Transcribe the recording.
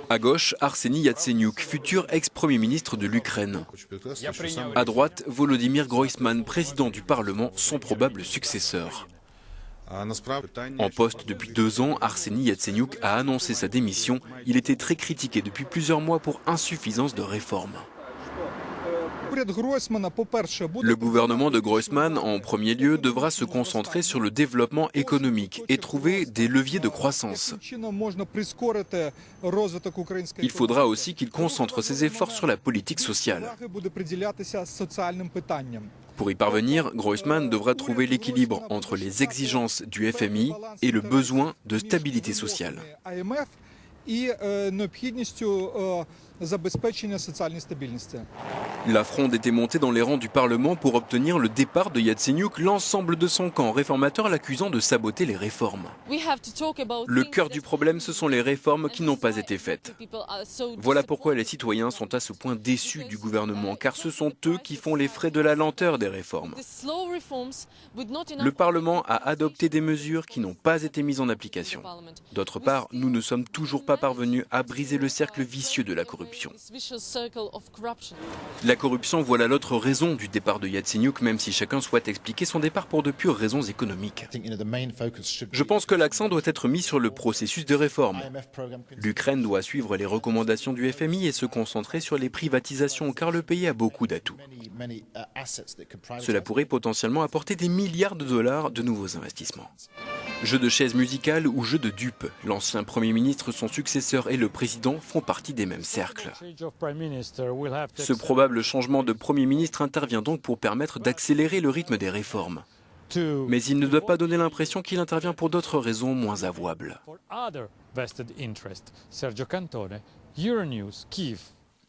À gauche, Arseniy Yatsenyuk, futur ex-premier ministre de l'Ukraine. À droite, Volodymyr Groysman, président du Parlement, son probable successeur. En poste depuis 2 ans, Arseniy Yatsenyuk a annoncé sa démission. Il était très critiqué depuis plusieurs mois pour insuffisance de réformes. Le gouvernement de Groysman, en premier lieu, devra se concentrer sur le développement économique et trouver des leviers de croissance. Il faudra aussi qu'il concentre ses efforts sur la politique sociale. Pour y parvenir, Groysman devra trouver l'équilibre entre les exigences du FMI et le besoin de stabilité sociale. La fronde était montée dans les rangs du Parlement pour obtenir le départ de Yatsenyuk, l'ensemble de son camp réformateur l'accusant de saboter les réformes. Le cœur du problème, ce sont les réformes qui n'ont pas été faites. Voilà pourquoi les citoyens sont à ce point déçus du gouvernement, car ce sont eux qui font les frais de la lenteur des réformes. Le Parlement a adopté des mesures qui n'ont pas été mises en application. D'autre part, nous ne sommes toujours pas parvenus à briser le cercle vicieux de la corruption. La corruption, voilà l'autre raison du départ de Yatsenyuk, même si chacun souhaite expliquer son départ pour de pures raisons économiques. Je pense que l'accent doit être mis sur le processus de réforme. L'Ukraine doit suivre les recommandations du FMI et se concentrer sur les privatisations, car le pays a beaucoup d'atouts. Cela pourrait potentiellement apporter des milliards de dollars de nouveaux investissements. Jeu de chaises musicales ou jeu de dupes, l'ancien Premier ministre, son successeur et le président font partie des mêmes cercles. Ce probable changement de Premier ministre intervient donc pour permettre d'accélérer le rythme des réformes. Mais il ne doit pas donner l'impression qu'il intervient pour d'autres raisons moins avouables. Sergio Cantone, Euronews, Kiev.